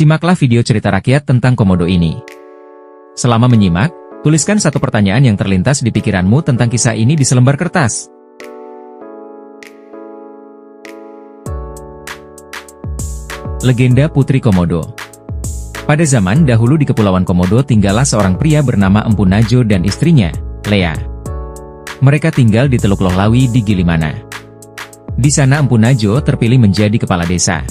Simaklah video cerita rakyat tentang komodo ini. Selama menyimak, tuliskan satu pertanyaan yang terlintas di pikiranmu tentang kisah ini di selembar kertas. Legenda Putri Komodo. Pada zaman dahulu di Kepulauan Komodo tinggallah seorang pria bernama Empu Najo dan istrinya, Lea. Mereka tinggal di Teluk Lohlawi di Gilimana. Di sana Empu Najo terpilih menjadi kepala desa.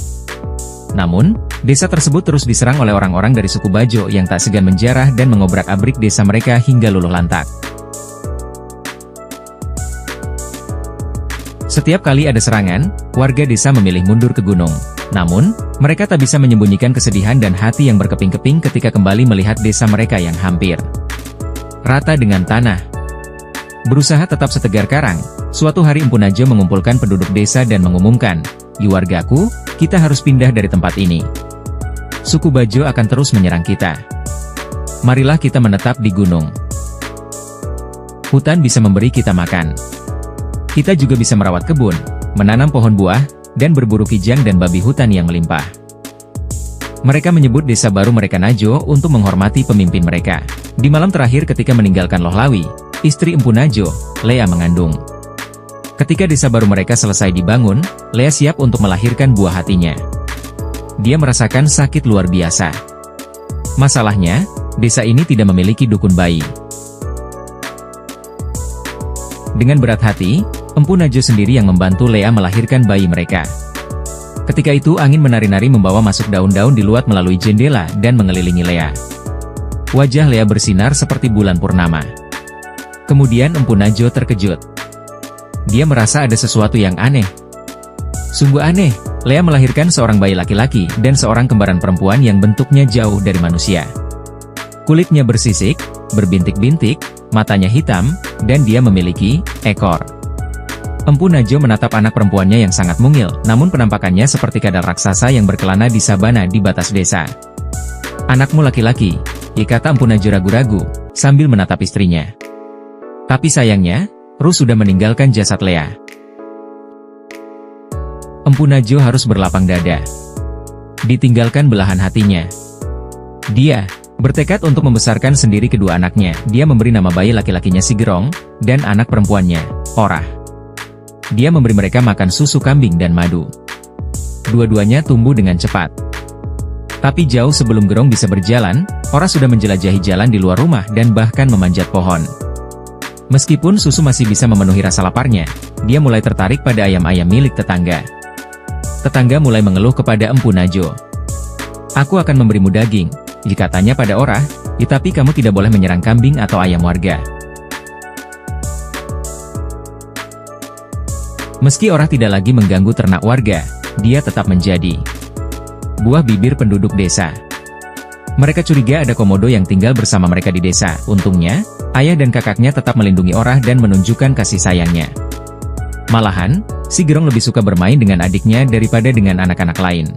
Namun, desa tersebut terus diserang oleh orang-orang dari suku Bajo yang tak segan menjarah dan mengobrak-abrik desa mereka hingga luluh lantak. Setiap kali ada serangan, warga desa memilih mundur ke gunung. Namun, mereka tak bisa menyembunyikan kesedihan dan hati yang berkeping-keping ketika kembali melihat desa mereka yang hampir rata dengan tanah. Berusaha tetap setegar karang, suatu hari Empu Najo mengumpulkan penduduk desa dan mengumumkan, "Yi wargaku, kita harus pindah dari tempat ini. Suku Bajo akan terus menyerang kita. Marilah kita menetap di gunung. Hutan bisa memberi kita makan. Kita juga bisa merawat kebun, menanam pohon buah, dan berburu kijang dan babi hutan yang melimpah." Mereka menyebut desa baru mereka Najo untuk menghormati pemimpin mereka. Di malam terakhir ketika meninggalkan Lohlawi, istri Empu Najo, Lea mengandung. Ketika desa baru mereka selesai dibangun, Lea siap untuk melahirkan buah hatinya. Dia merasakan sakit luar biasa. Masalahnya, desa ini tidak memiliki dukun bayi. Dengan berat hati, Empu Najo sendiri yang membantu Lea melahirkan bayi mereka. Ketika itu angin menari-nari membawa masuk daun-daun di luar melalui jendela dan mengelilingi Lea. Wajah Lea bersinar seperti bulan purnama. Kemudian Empu Najo terkejut. Dia merasa ada sesuatu yang aneh. Sungguh aneh, Lea melahirkan seorang bayi laki-laki dan seorang kembaran perempuan yang bentuknya jauh dari manusia. Kulitnya bersisik, berbintik-bintik, matanya hitam, dan dia memiliki ekor. Empu Najo menatap anak perempuannya yang sangat mungil, namun penampakannya seperti kadal raksasa yang berkelana di sabana di batas desa. "Anakmu laki-laki," kata Empu Najo ragu-ragu, sambil menatap istrinya. Tapi sayangnya, Ruh sudah meninggalkan jasad Lea. Empu Najo harus berlapang dada. Ditinggalkan belahan hatinya. Dia bertekad untuk membesarkan sendiri kedua anaknya. Dia memberi nama bayi laki-lakinya Sigerong, dan anak perempuannya, Orah. Dia memberi mereka makan susu kambing dan madu. Dua-duanya tumbuh dengan cepat. Tapi jauh sebelum Gerong bisa berjalan, Orah sudah menjelajahi jalan di luar rumah dan bahkan memanjat pohon. Meskipun susu masih bisa memenuhi rasa laparnya, dia mulai tertarik pada ayam-ayam milik tetangga. Tetangga mulai mengeluh kepada Empu Najo. "Aku akan memberimu daging," katanya pada Orah, "tapi kamu tidak boleh menyerang kambing atau ayam warga." Meski Orah tidak lagi mengganggu ternak warga, dia tetap menjadi buah bibir penduduk desa. Mereka curiga ada komodo yang tinggal bersama mereka di desa. Untungnya, ayah dan kakaknya tetap melindungi Orah dan menunjukkan kasih sayangnya. Malahan, Sigerong lebih suka bermain dengan adiknya daripada dengan anak-anak lain.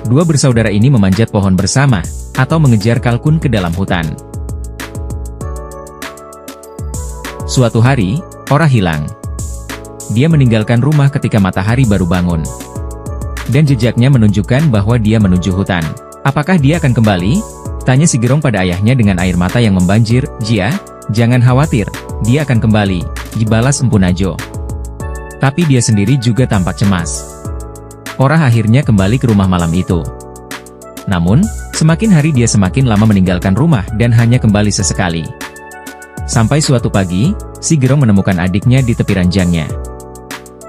Dua bersaudara ini memanjat pohon bersama, atau mengejar kalkun ke dalam hutan. Suatu hari, Orah hilang. Dia meninggalkan rumah ketika matahari baru bangun. Dan jejaknya menunjukkan bahwa dia menuju hutan. "Apakah dia akan kembali?" tanya Sigerong pada ayahnya dengan air mata yang membanjir. "Jia, jangan khawatir, dia akan kembali," dibalas Empu Najo. Tapi dia sendiri juga tampak cemas. Orah akhirnya kembali ke rumah malam itu. Namun, semakin hari dia semakin lama meninggalkan rumah dan hanya kembali sesekali. Sampai suatu pagi, Sigerong menemukan adiknya di tepi ranjangnya.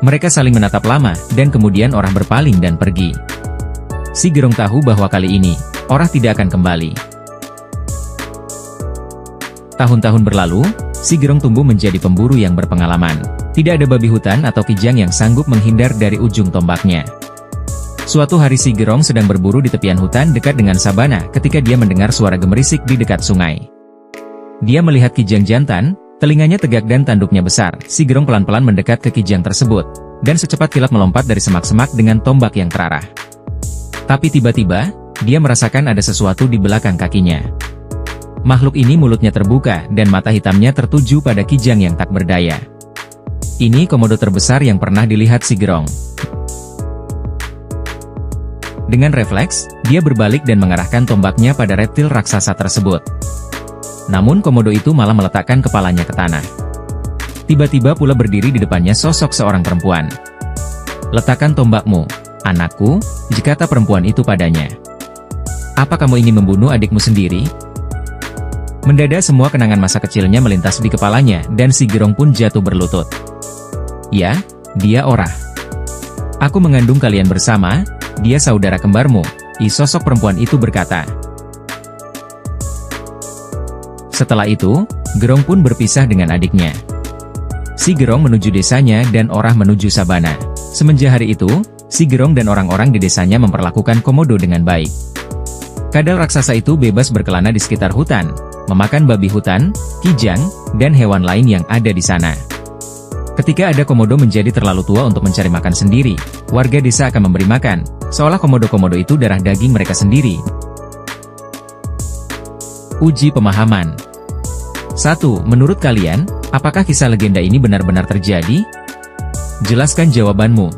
Mereka saling menatap lama, dan kemudian Orah berpaling dan pergi. Sigerong tahu bahwa kali ini, Orah tidak akan kembali. Tahun-tahun berlalu, Sigerong tumbuh menjadi pemburu yang berpengalaman. Tidak ada babi hutan atau kijang yang sanggup menghindar dari ujung tombaknya. Suatu hari Sigerong sedang berburu di tepian hutan dekat dengan sabana ketika dia mendengar suara gemerisik di dekat sungai. Dia melihat kijang jantan, telinganya tegak dan tanduknya besar. Sigerong pelan-pelan mendekat ke kijang tersebut, dan secepat kilat melompat dari semak-semak dengan tombak yang terarah. Tapi tiba-tiba, dia merasakan ada sesuatu di belakang kakinya. Makhluk ini mulutnya terbuka dan mata hitamnya tertuju pada kijang yang tak berdaya. Ini komodo terbesar yang pernah dilihat Sigerong. Dengan refleks, dia berbalik dan mengarahkan tombaknya pada reptil raksasa tersebut. Namun komodo itu malah meletakkan kepalanya ke tanah. Tiba-tiba pula berdiri di depannya sosok seorang perempuan. "Letakkan tombakmu, anakku," kata perempuan itu padanya. "Apa kamu ingin membunuh adikmu sendiri?" Mendadak semua kenangan masa kecilnya melintas di kepalanya dan si Gerong pun jatuh berlutut. "Ya, dia Orah. Aku mengandung kalian bersama, dia saudara kembarmu," sosok perempuan itu berkata. Setelah itu, Gerong pun berpisah dengan adiknya. Si Gerong menuju desanya dan Orah menuju sabana. Semenjak hari itu, si Gerong dan orang-orang di desanya memperlakukan komodo dengan baik. Kadal raksasa itu bebas berkelana di sekitar hutan, memakan babi hutan, kijang, dan hewan lain yang ada di sana. Ketika ada komodo menjadi terlalu tua untuk mencari makan sendiri, warga desa akan memberi makan, seolah komodo-komodo itu darah daging mereka sendiri. Uji pemahaman. 1. Menurut kalian, apakah kisah legenda ini benar-benar terjadi? Jelaskan jawabanmu.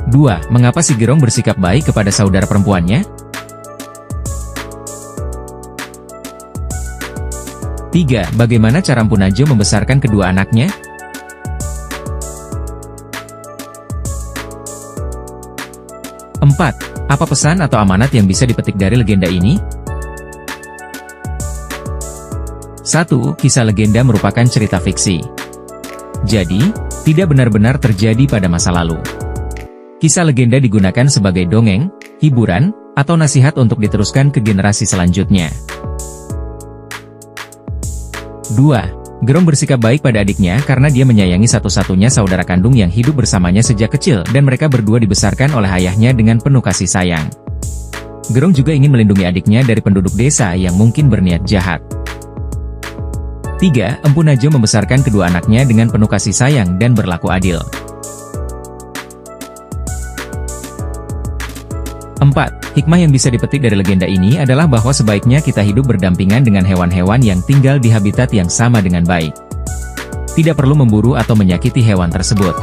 2. Mengapa si Gerong bersikap baik kepada saudara perempuannya? 3. Bagaimana cara Mpu Najwa membesarkan kedua anaknya? 4. Apa pesan atau amanat yang bisa dipetik dari legenda ini? 1. Kisah legenda merupakan cerita fiksi. Jadi, tidak benar-benar terjadi pada masa lalu. Kisah legenda digunakan sebagai dongeng, hiburan, atau nasihat untuk diteruskan ke generasi selanjutnya. 2. Gerong bersikap baik pada adiknya karena dia menyayangi satu-satunya saudara kandung yang hidup bersamanya sejak kecil dan mereka berdua dibesarkan oleh ayahnya dengan penuh kasih sayang. Gerong juga ingin melindungi adiknya dari penduduk desa yang mungkin berniat jahat. 3. Mpu Najwa membesarkan kedua anaknya dengan penuh kasih sayang dan berlaku adil. 4. Hikmah yang bisa dipetik dari legenda ini adalah bahwa sebaiknya kita hidup berdampingan dengan hewan-hewan yang tinggal di habitat yang sama dengan baik. Tidak perlu memburu atau menyakiti hewan tersebut.